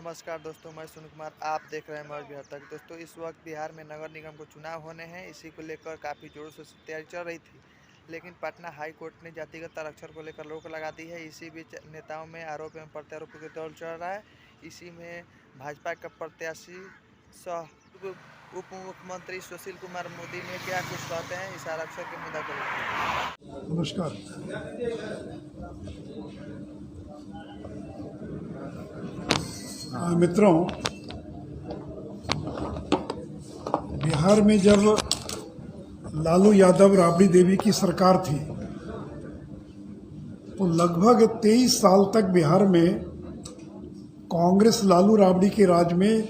नमस्कार दोस्तों, मैं सुनील कुमार। आप देख रहे हैं मौज बिहार तक। दोस्तों, इस वक्त बिहार में नगर निगम को चुनाव होने हैं। इसी को लेकर काफ़ी जोरों से तैयारी चल रही थी, लेकिन पटना हाई कोर्ट ने जातिगत आरक्षण को लेकर रोक लगा दी है। इसी बीच नेताओं में आरोप एवं प्रत्यारोप का दौर चल रहा है। इसी में भाजपा का प्रत्याशी सह उप मुख्यमंत्री सुशील कुमार मोदी ने क्या कुछ कहते हैं इस आरक्षण के मुद्दा को लेकर। नमस्कार। मित्रों, बिहार में जब लालू यादव राबड़ी देवी की सरकार थी तो लगभग 23 साल तक बिहार में कांग्रेस लालू राबड़ी के राज में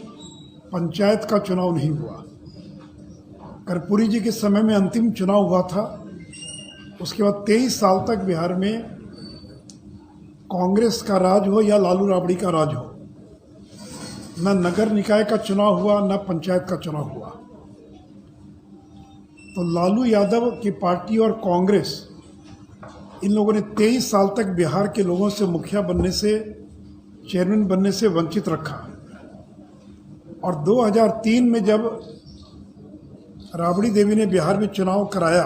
पंचायत का चुनाव नहीं हुआ। कर्पूरी जी के समय में अंतिम चुनाव हुआ था। उसके बाद 23 साल तक बिहार में कांग्रेस का राज हो या लालू राबड़ी का राज हो, न नगर निकाय का चुनाव हुआ न पंचायत का चुनाव हुआ। तो लालू यादव की पार्टी और कांग्रेस, इन लोगों ने 23 साल तक बिहार के लोगों से मुखिया बनने से, चेयरमैन बनने से वंचित रखा। और 2003 में जब राबड़ी देवी ने बिहार में चुनाव कराया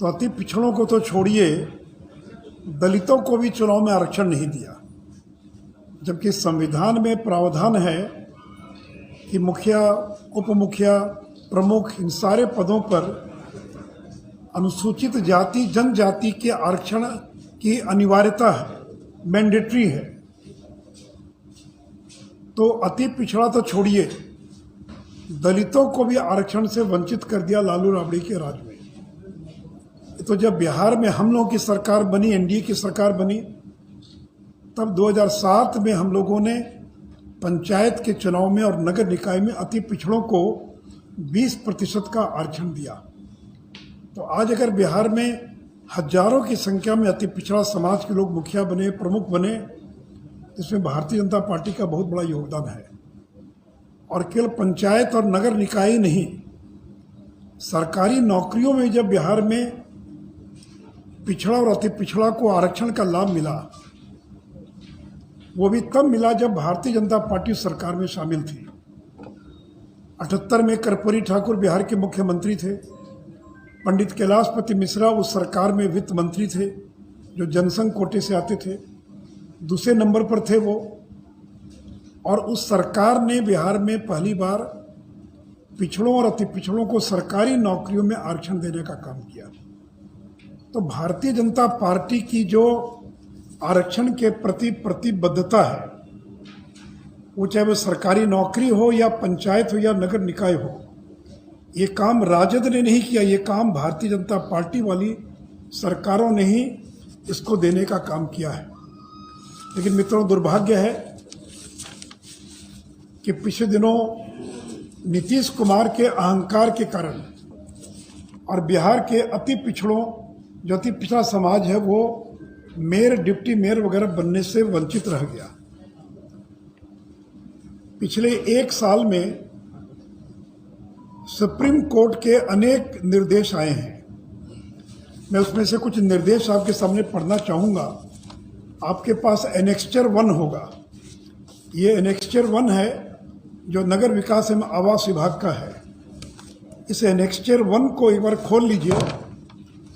तो अति पिछड़ों को तो छोड़िए, दलितों को भी चुनाव में आरक्षण नहीं दिया, जबकि संविधान में प्रावधान है कि मुखिया, उप मुखिया, प्रमुख, इन सारे पदों पर अनुसूचित जाति जनजाति के आरक्षण की अनिवार्यता है, मैंडेटरी है। तो अति पिछड़ा तो छोड़िए, दलितों को भी आरक्षण से वंचित कर दिया लालू राबड़ी के राज में। तो जब बिहार में हम लोगों की सरकार बनी, एनडीए की सरकार बनी, तब 2007 में हम लोगों ने पंचायत के चुनाव में और नगर निकाय में अति पिछड़ों को 20% का आरक्षण दिया। तो आज अगर बिहार में हजारों की संख्या में अति पिछड़ा समाज के लोग मुखिया बने, प्रमुख बने, इसमें भारतीय जनता पार्टी का बहुत बड़ा योगदान है। और केवल पंचायत और नगर निकाय ही नहीं, सरकारी नौकरियों में जब बिहार में पिछड़ा और अति पिछड़ा को आरक्षण का लाभ मिला, वो भी तब मिला जब भारतीय जनता पार्टी सरकार में शामिल थी। 78 में कर्पूरी ठाकुर बिहार के मुख्यमंत्री थे। पंडित कैलाशपति मिश्रा उस सरकार में वित्त मंत्री थे, जो जनसंघ कोटे से आते थे, दूसरे नंबर पर थे वो। और उस सरकार ने बिहार में पहली बार पिछड़ों और अति पिछड़ों को सरकारी नौकरियों में आरक्षण देने का काम किया। तो भारतीय जनता पार्टी की जो आरक्षण के प्रति प्रतिबद्धता है, वो चाहे वो सरकारी नौकरी हो या पंचायत हो या नगर निकाय हो, ये काम राजद ने नहीं किया, ये काम भारतीय जनता पार्टी वाली सरकारों ने ही इसको देने का काम किया है। लेकिन मित्रों, दुर्भाग्य है कि पिछले दिनों नीतीश कुमार के अहंकार के कारण और बिहार के अति पिछड़ों, जो अति पिछड़ा समाज है, वो मेयर, डिप्टी मेयर वगैरह बनने से वंचित रह गया। पिछले 1 साल में सुप्रीम कोर्ट के अनेक निर्देश आए हैं। मैं उसमें से कुछ निर्देश आपके सामने पढ़ना चाहूँगा। आपके पास एनेक्स्चर 1 होगा। ये एनेक्स्चर 1 है जो नगर विकास एवं आवास विभाग का है। इस एनेक्स्चर 1 को एक बार खोल लीजिए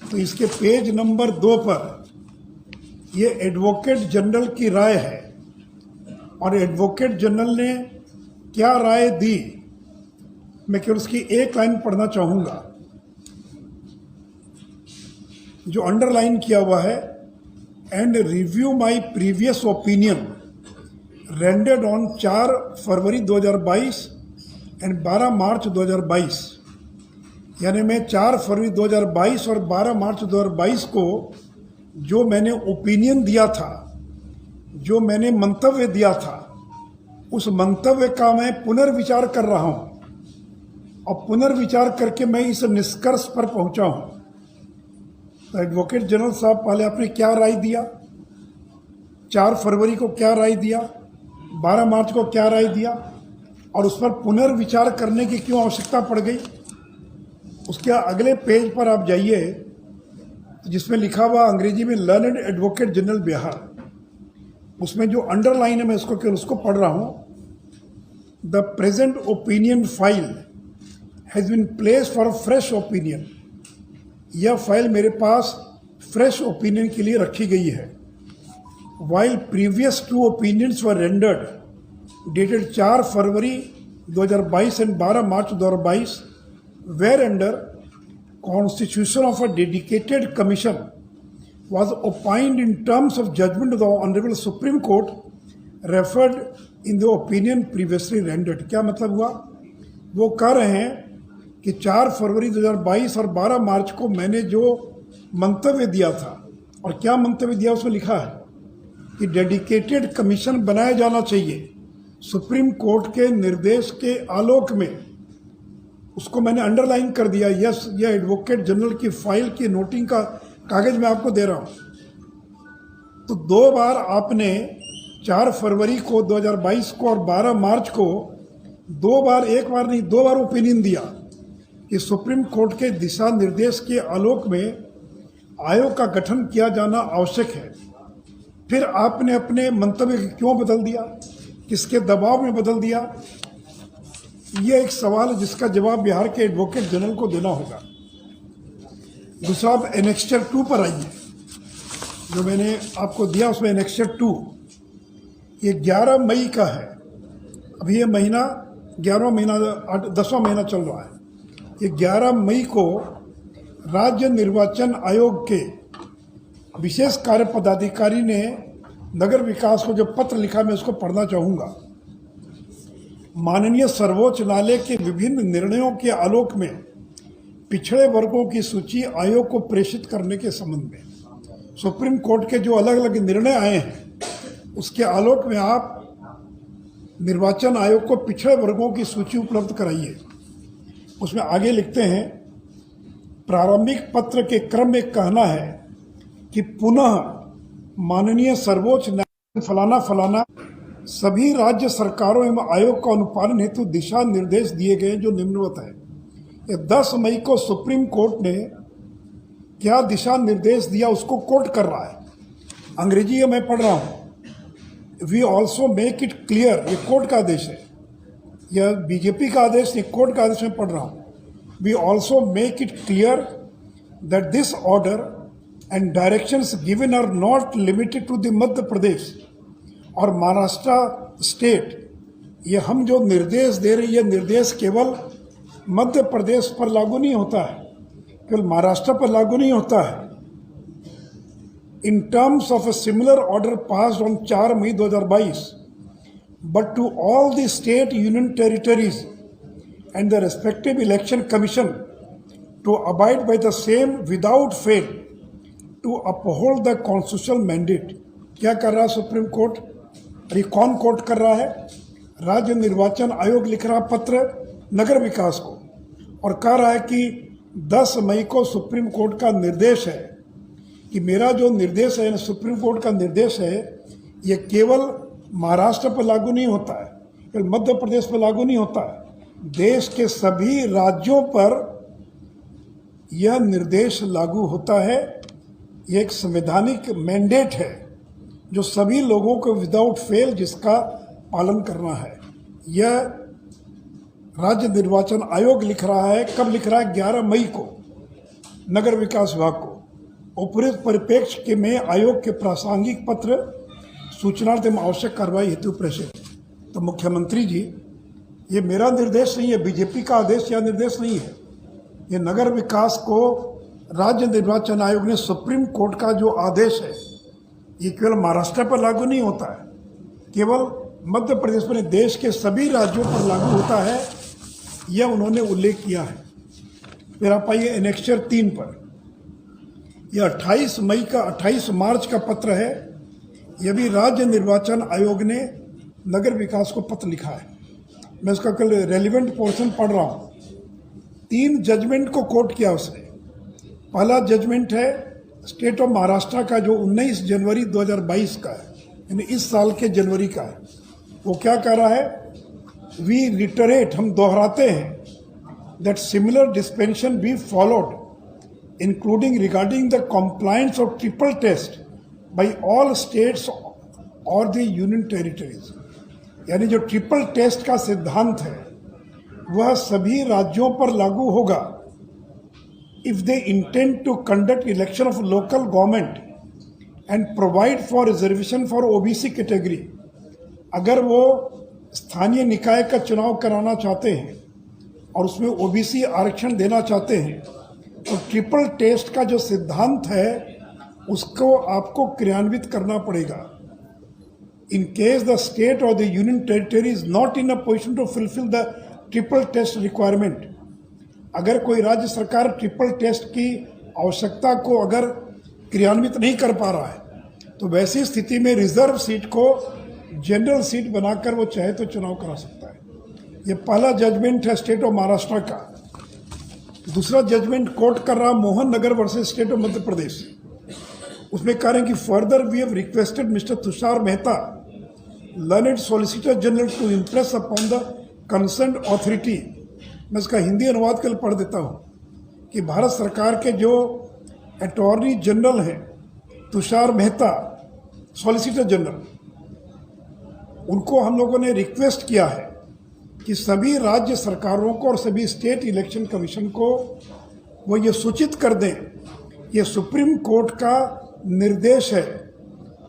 तो इसके पेज नंबर 2 पर ये एडवोकेट जनरल की राय है। और एडवोकेट जनरल ने क्या राय दी, मैं केवल उसकी एक लाइन पढ़ना चाहूँगा। जो अंडरलाइन किया हुआ है, and review my previous opinion rendered on 4 February 2022 and 12 March 2022। यानी मैं 4 फरवरी 2022 और 12 मार्च 2022 को जो मैंने ओपिनियन दिया था, जो मैंने मंतव्य दिया था, उस मंतव्य का मैं पुनर्विचार कर रहा हूं और पुनर्विचार करके मैं इस निष्कर्ष पर पहुंचा हूं। तो एडवोकेट जनरल साहब, पहले आपने क्या राय दिया, 4 फरवरी को क्या राय दिया, 12 मार्च को क्या राय दिया, और उस पर पुनर्विचार करने की क्यों आवश्यकता पड़ गई। उसके अगले पेज पर आप जाइए जिसमें लिखा हुआ अंग्रेजी में लर्नेड एडवोकेट जनरल बिहार। उसमें जो अंडरलाइन है मैं इसको केवल उसको पढ़ रहा हूं। The present opinion file has been place for fresh opinion. यह फाइल मेरे पास फ्रेश ओपिनियन के लिए रखी गई है। While previous 2 opinions were rendered dated 4 February 2022 and 12 March 2022 were under constitution of a dedicated commission was opined in terms of judgment of the Honorable Supreme Court referred in the opinion previously rendered। क्या मतलब हुआ? वो कह रहे हैं कि 4 February 2022 और 12 मार्च को मैंने जो मंतव्य दिया था, और क्या मंतव्य दिया उसमें लिखा है कि डेडिकेटेड कमीशन बनाया जाना चाहिए सुप्रीम कोर्ट के निर्देश के आलोक में। उसको मैंने अंडरलाइन कर दिया। यस, यह एडवोकेट जनरल की फाइल की नोटिंग का कागज मैं आपको दे रहा हूं। तो 2 बार आपने 4 फरवरी को 2022 को और 12 मार्च को 2 बार, 1 बार नहीं 2 बार ओपिनियन दिया कि सुप्रीम कोर्ट के दिशा निर्देश के आलोक में आयोग का गठन किया जाना आवश्यक है। फिर आपने अपने मंतव्य क्यों बदल दिया, किसके दबाव में बदल दिया? ये एक सवाल है जिसका जवाब बिहार के एडवोकेट जनरल को देना होगा। दूसरा, आप एनेक्स्चर 2 पर आइए। जो मैंने आपको दिया उसमें एनेक्स्चर 2 ये 11 मई का है। अभी ये महीना 11वां महीना 10वां महीना चल रहा है। ये 11 मई को राज्य निर्वाचन आयोग के विशेष कार्य पदाधिकारी ने नगर विकास को जो पत्र लिखा, मैं उसको पढ़ना चाहूँगा। माननीय सर्वोच्च न्यायालय के विभिन्न निर्णयों के आलोक में पिछड़े वर्गों की सूची आयोग को प्रेषित करने के संबंध में सुप्रीम कोर्ट के जो अलग अलग निर्णय आए हैं उसके आलोक में आप निर्वाचन आयोग को पिछड़े वर्गों की सूची उपलब्ध कराइए। उसमें आगे लिखते हैं, प्रारंभिक पत्र के क्रम में कहना है कि पुनः माननीय सर्वोच्च न्यायालय फलाना फलाना सभी राज्य सरकारों एवं आयोग का अनुपालन हेतु दिशा निर्देश दिए गए जो निम्नवत है। ये 10 मई को सुप्रीम कोर्ट ने क्या दिशा निर्देश दिया उसको कोट कर रहा है। अंग्रेजी मैं पढ़ रहा हूं। We also make it clear, ये कोर्ट का आदेश है, यह बीजेपी का आदेश नहीं, कोर्ट का आदेश मैं पढ़ रहा हूं। We also make it clear that this order and directions given are not limited to the Madhya Pradesh और महाराष्ट्र स्टेट। ये हम जो निर्देश दे रहे हैं, ये निर्देश केवल मध्य प्रदेश पर लागू नहीं होता है, केवल महाराष्ट्र पर लागू नहीं होता है। In terms of a similar order passed on 4 May 2022 but to all the state union territories and the respective election commission to abide by the same without fail to uphold the constitutional mandate. क्या कर रहा है supreme court? अरे कौन court कर रहा है? राज्य निर्वाचन आयोग लिख रहा पत्र नगर विकास को और कह रहा है कि 10 मई को सुप्रीम कोर्ट का निर्देश है कि मेरा जो निर्देश है, सुप्रीम कोर्ट का निर्देश है, ये केवल महाराष्ट्र पर लागू नहीं होता है, केवल मध्य प्रदेश पर लागू नहीं होता है, देश के सभी राज्यों पर यह निर्देश लागू होता है। ये एक संवैधानिक मैंडेट है जो सभी लोगों को विदाउट फेल जिसका पालन करना है। यह राज्य निर्वाचन आयोग लिख रहा है। कब लिख रहा है? 11 मई को नगर विकास विभाग को। उपरोक्त परिप्रेक्ष्य के में आयोग के प्रासंगिक पत्र सूचना एवं आवश्यक कार्रवाई हेतु प्रेषित। तो मुख्यमंत्री जी, ये मेरा निर्देश नहीं है, बीजेपी का आदेश या निर्देश नहीं है। ये नगर विकास को राज्य निर्वाचन आयोग ने सुप्रीम कोर्ट का जो आदेश है, ये केवल महाराष्ट्र पर लागू नहीं होता है, केवल मध्य प्रदेश पर, देश के सभी राज्यों पर लागू होता है, यह उन्होंने उल्लेख किया है। फिर आप आइए एनेक्स्चर 3 पर। यह 28 मार्च का पत्र है। यह भी राज्य निर्वाचन आयोग ने नगर विकास को पत्र लिखा है। मैं इसका कल रेलिवेंट पोर्शन पढ़ रहा हूँ। 3 जजमेंट को कोट किया उसने। पहला जजमेंट है स्टेट ऑफ महाराष्ट्र का जो 19 जनवरी 2022 का है, यानी इस साल के जनवरी का है। वो क्या कह रहा है? वी रिटरेट, हम दोहराते हैं, that similar dispensation be followed including regarding the compliance of triple test by all states और द यूनियन टेरिटरीज, यानी जो ट्रिपल टेस्ट का सिद्धांत है वह सभी राज्यों पर लागू होगा if they intend to conduct election of local government and provide for reservation for OBC category. अगर वो स्थानीय निकाय का चुनाव कराना चाहते हैं और उसमें ओबीसी आरक्षण देना चाहते हैं तो ट्रिपल टेस्ट का जो सिद्धांत है उसको आपको क्रियान्वित करना पड़ेगा। In case the state or the union territory is not in a position to fulfill the triple test requirement, अगर कोई राज्य सरकार ट्रिपल टेस्ट की आवश्यकता को अगर क्रियान्वित नहीं कर पा रहा है तो वैसी स्थिति में रिजर्व सीट को जनरल सीट बनाकर वो चाहे तो चुनाव करा सकता है। ये पहला जजमेंट है स्टेट ऑफ महाराष्ट्र का। दूसरा जजमेंट कोर्ट कर रहा Mohan Nagar versus state of Madhya Pradesh. उसमें कह रहे हैं कि further we have requested mister Tushar Mehta, learned solicitor general, to impress upon the concerned authority. मैं इसका हिंदी अनुवाद कल पढ़ देता हूँ कि भारत सरकार के जो अटॉर्नी जनरल हैं तुषार मेहता, सॉलिसिटर जनरल, उनको हम लोगों ने रिक्वेस्ट किया है कि सभी राज्य सरकारों को और सभी स्टेट इलेक्शन कमीशन को वो ये सूचित कर दें, ये सुप्रीम कोर्ट का निर्देश है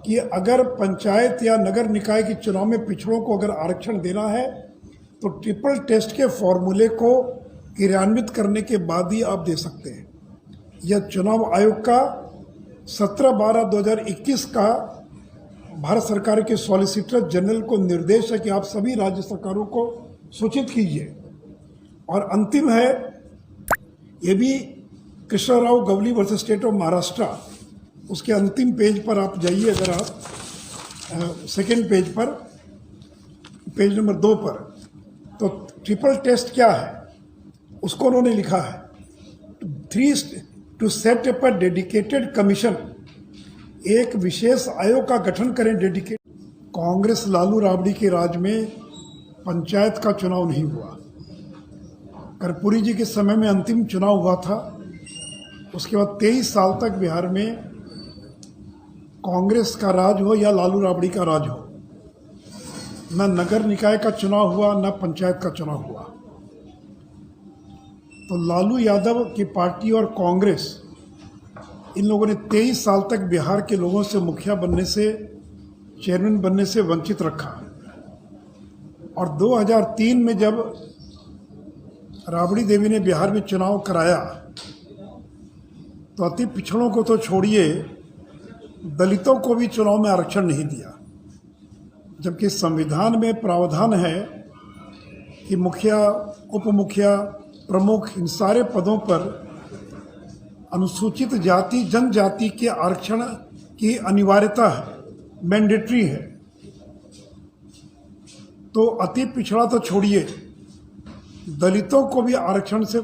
कि अगर पंचायत या नगर निकाय के चुनाव में पिछड़ों को अगर आरक्षण देना है तो ट्रिपल टेस्ट के फॉर्मूले को क्रियान्वित करने के बाद ही आप दे सकते हैं। यह चुनाव आयोग का 17/12/2021 का भारत सरकार के सॉलिसिटर जनरल को निर्देश है कि आप सभी राज्य सरकारों को सूचित कीजिए। और अंतिम है, ये भी Krishnarao Gawali versus state of Maharashtra, उसके अंतिम पेज पर आप जाइए, अगर आप सेकेंड पेज पर, पेज नंबर 2 पर, तो ट्रिपल टेस्ट क्या है उसको उन्होंने लिखा है। To set up a dedicated commission, एक विशेष आयोग का गठन करें डेडिकेट। कांग्रेस लालू राबड़ी के राज में पंचायत का चुनाव नहीं हुआ। कर्पूरी जी के समय में अंतिम चुनाव हुआ था। उसके बाद 23 साल तक बिहार में कांग्रेस का राज हो या लालू राबड़ी का राज हो, न नगर निकाय का चुनाव हुआ न पंचायत का चुनाव हुआ। तो लालू यादव की पार्टी और कांग्रेस, इन लोगों ने 23 साल तक बिहार के लोगों से मुखिया बनने से, चेयरमैन बनने से वंचित रखा। और 2003 में जब राबड़ी देवी ने बिहार में चुनाव कराया तो अति पिछड़ों को तो छोड़िए, दलितों को भी चुनाव में आरक्षण नहीं दिया, जबकि संविधान में प्रावधान है कि मुखिया, उप मुखिया, प्रमुख, इन सारे पदों पर अनुसूचित जाति जनजाति के आरक्षण की अनिवार्यता है, मैंडेटरी है। तो अति पिछड़ा तो छोड़िए, दलितों को भी आरक्षण से